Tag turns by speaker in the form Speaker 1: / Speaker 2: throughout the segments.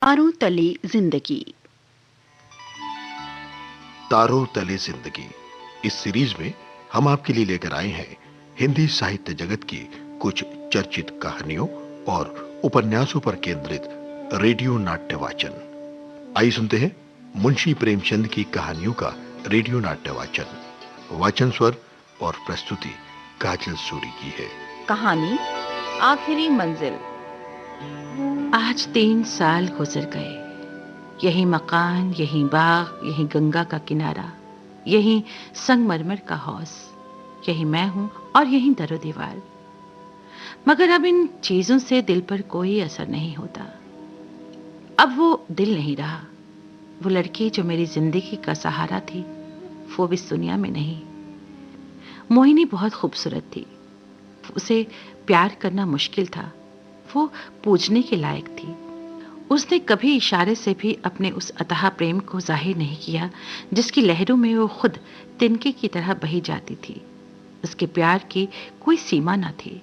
Speaker 1: तारों तले जिंदगी।
Speaker 2: तारों तले जिंदगी। इस सीरीज में हम आपके लिए लेकर आए हैं हिंदी साहित्य जगत की कुछ चर्चित कहानियों और उपन्यासों पर केंद्रित रेडियो नाट्य वाचन। आइए सुनते हैं मुंशी प्रेमचंद की कहानियों का रेडियो नाट्य वाचन। वाचन स्वर और प्रस्तुति काजल सूरी की है।
Speaker 1: कहानी आखिरी मंजिल।
Speaker 3: आज 3 साल गुजर गए। यही मकान, यही बाग, यही गंगा का किनारा, यही संगमरमर का हौस, यही मैं हूं और यही दरो दीवार। मगर अब इन चीजों से दिल पर कोई असर नहीं होता। अब वो दिल नहीं रहा। वो लड़की जो मेरी जिंदगी का सहारा थी, वो भी इस दुनिया में नहीं। मोहिनी बहुत खूबसूरत थी। उसे प्यार करना मुश्किल था। वो पूजने के लायक थी। उसने कभी इशारे से भी अपने उस अथाह प्रेम को जाहिर नहीं किया जिसकी लहरों में वो खुद तिनके की तरह बही जाती थी। उसके प्यार की कोई सीमा न थी।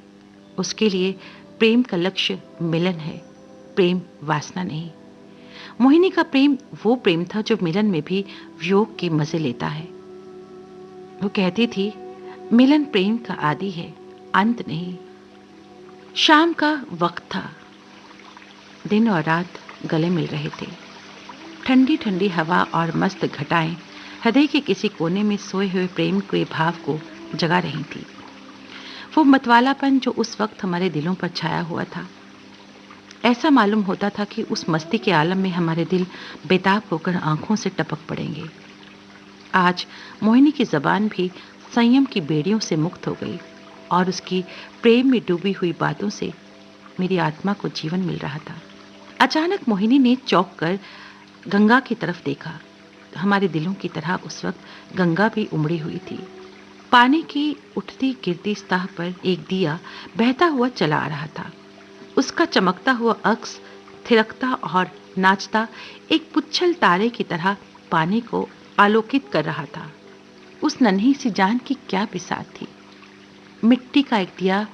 Speaker 3: उसके लिए प्रेम का लक्ष्य मिलन है, प्रेम वासना नहीं। मोहिनी का प्रेम वो प्रेम था जो मिलन में भी वियोग के मजे लेता है। वो कहती थी, मिलन प्रेम का आदि है, अंत नहीं। शाम का वक्त था। दिन और रात गले मिल रहे थे। ठंडी ठंडी हवा और मस्त घटाएं हृदय के किसी कोने में सोए हुए प्रेम के भाव को जगा रही थी। वो मतवालापन जो उस वक्त हमारे दिलों पर छाया हुआ था, ऐसा मालूम होता था कि उस मस्ती के आलम में हमारे दिल बेताब होकर आंखों से टपक पड़ेंगे। आज मोहिनी की जबान भी संयम की बेड़ियों से मुक्त हो गई और उसकी प्रेम में डूबी हुई बातों से मेरी आत्मा को जीवन मिल रहा था। अचानक मोहिनी ने चौंक कर गंगा की तरफ देखा। हमारे दिलों की तरह उस वक्त गंगा भी उमड़ी हुई थी। पानी की उठती गिरती सतह पर एक दिया बहता हुआ चला आ रहा था। उसका चमकता हुआ अक्स थिरकता और नाचता एक पुच्छल तारे की तरह पानी को आलोकित कर रहा था। उस नन्ही सी जान की क्या बिसात थी। मिट्टी का एक दिया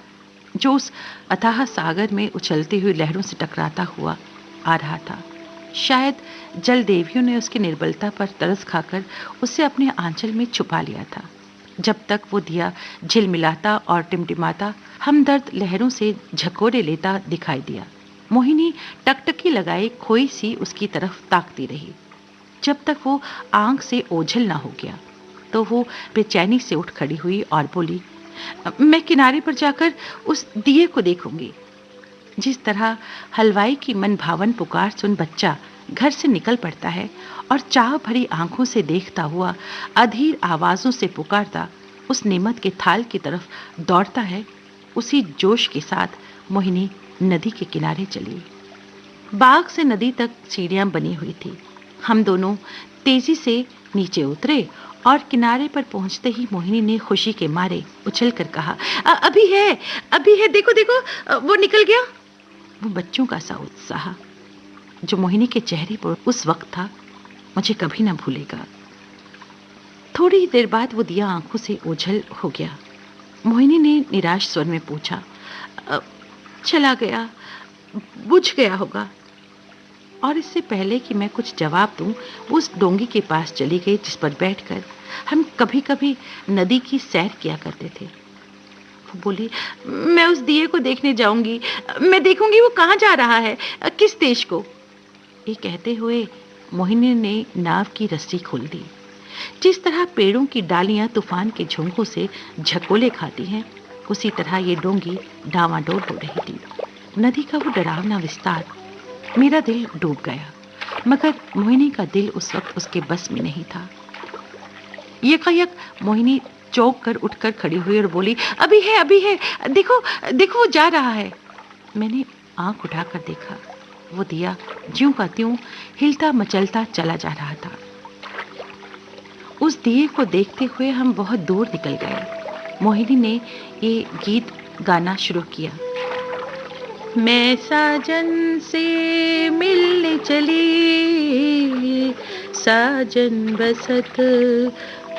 Speaker 3: जो उस अथाह सागर में उछलती हुई लहरों से टकराता हुआ आ रहा था। शायद जल देवियों ने उसकी निर्बलता पर तरस खाकर उसे अपने आंचल में छुपा लिया था। जब तक वो दिया झिलमिलाता और टिमटिमाता हमदर्द लहरों से झकोरे लेता दिखाई दिया। मोहिनी टकटकी लगाए खोई सी उसकी तरफ ताकती रही। जब तक वो आंख से ओझल ना हो गया तो वो बेचैनी से उठ खड़ी हुई और बोली, मैं किनारे पर जाकर उस दिए को देखूंगी। जिस तरह हलवाई की मन भावन पुकार सुन बच्चा घर से निकल पड़ता है और चाह भरी आंखों से देखता हुआ अधीर आवाजों से पुकारता उस नेमत के थाल की तरफ दौड़ता है, उसी जोश के साथ मोहिनी नदी के किनारे चली। बाग से नदी तक सीढ़ियां बनी हुई थी। हम दोनों तेजी से नीचे उतरे और किनारे पर पहुंचते ही मोहिनी ने खुशी के मारे उछलकर कहा, अभी है, देखो देखो, वो निकल गया। वो बच्चों का सा उत्साह जो मोहिनी के चेहरे पर उस वक्त था, मुझे कभी ना भूलेगा। थोड़ी ही देर बाद वो दिया आंखों से ओझल हो गया। मोहिनी ने निराश स्वर में पूछा, "अ, चला गया, बुझ गया होगा।" और इससे पहले कि मैं कुछ जवाब दूं, वो उस डोंगी के पास चली गई जिस पर बैठकर हम कभी कभी नदी की सैर किया करते थे। वो बोली, मैं उस दिए को देखने जाऊंगी, मैं देखूंगी वो कहाँ जा रहा है, किस देश को। ये कहते हुए मोहिनी ने नाव की रस्सी खोल दी। जिस तरह पेड़ों की डालियां तूफान के झोंकों से झकोले खाती हैं, उसी तरह ये डोंगी डावाडोल हो रही थी। नदी का वो डरावना विस्तार, मेरा दिल डूब गया। मगर मोहिनी का दिल उस वक्त उसके बस में नहीं था। यकायक मोहिनी चौंक कर उठकर खड़ी हुई और बोली, अभी है, देखो देखो वो जा रहा है। मैंने आंख उठाकर देखा। वो दिया ज्यों का त्यों हिलता मचलता चला जा रहा था। उस दिए को देखते हुए हम बहुत दूर निकल गए। मोहिनी ने ये गीत गाना शुरू किया, मैं साजन से मिलने चली, साजन बसत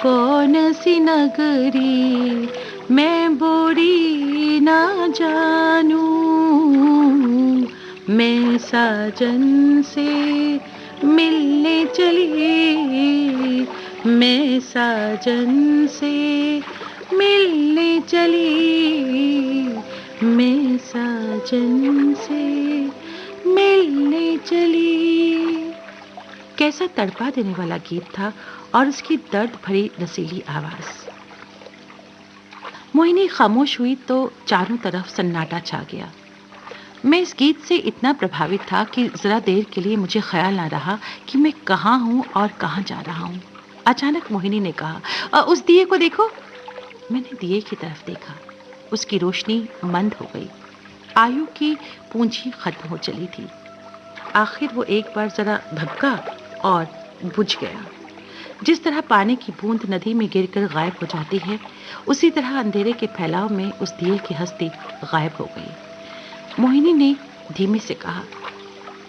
Speaker 3: कौन सी नगरी, मैं बोरी ना जानू, मैं साजन से मिलने चली, मैं साजन से मिलने चली, मैं साजन से मिलने चली। कैसा तड़पा देने वाला गीत था और उसकी दर्द भरी रसीली आवाज। मोहिनी खामोश हुई तो चारों तरफ सन्नाटा छा गया। मैं इस गीत से इतना प्रभावित था कि जरा देर के लिए मुझे ख्याल ना रहा कि मैं कहाँ हूँ और कहाँ जा रहा हूँ। अचानक मोहिनी ने कहा, उस दिए को देखो। मैंने दिए की तरफ देखा। उसकी रोशनी मंद हो गई। आयु की पूंजी खत्म हो चली थी। आखिर वो एक बार जरा भभका और बुझ गया। जिस तरह पानी की बूंद नदी में गिरकर गायब हो जाती है, उसी तरह अंधेरे के फैलाव में उस दिए की हस्ती गायब हो गई। मोहिनी ने धीमे से कहा,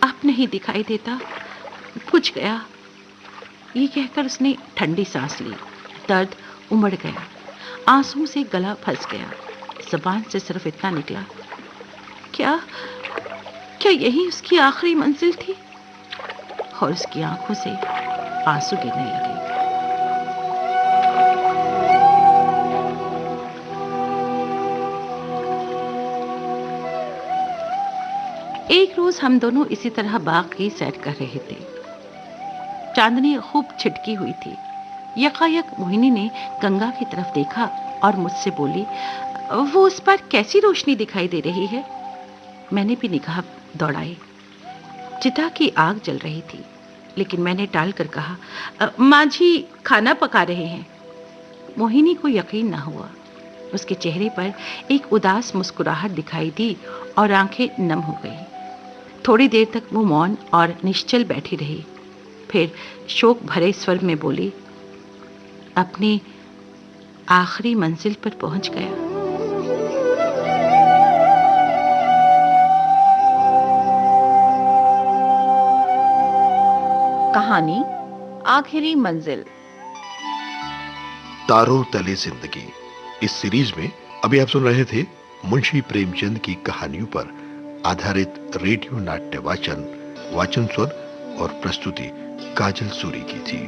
Speaker 3: अब नहीं दिखाई देता, बुझ गया। ये कहकर उसने ठंडी सांस ली। दर्द उमड़ गया, आंसुओं से गला फंस गया। जुबान से सिर्फ इतना निकला, क्या क्या यही उसकी आखिरी मंजिल थी? और उसकी आंखों से आंसू गिरने लगे। एक रोज हम दोनों इसी तरह बाग की सैर कर रहे थे। चांदनी खूब छिटकी हुई थी। यकायक मोहिनी ने गंगा की तरफ देखा और मुझसे बोली, वो उस पर कैसी रोशनी दिखाई दे रही है? मैंने भी निगाह दौड़ाई। चिता की आग जल रही थी, लेकिन मैंने टाल कर कहा, माँ जी खाना पका रहे हैं। मोहिनी को यकीन न हुआ। उसके चेहरे पर एक उदास मुस्कुराहट दिखाई दी और आंखें नम हो गई। थोड़ी देर तक वो मौन और निश्चल बैठी रही। फिर शोक भरे स्वर में बोली, अपनी आखिरी मंजिल पर पहुंच गया।
Speaker 1: कहानी आखिरी मंजिल।
Speaker 2: तारों तले जिंदगी इस सीरीज में अभी आप सुन रहे थे मुंशी प्रेमचंद की कहानियों पर आधारित रेडियो नाट्य वाचन स्वर और प्रस्तुति काजल सूरी की थी।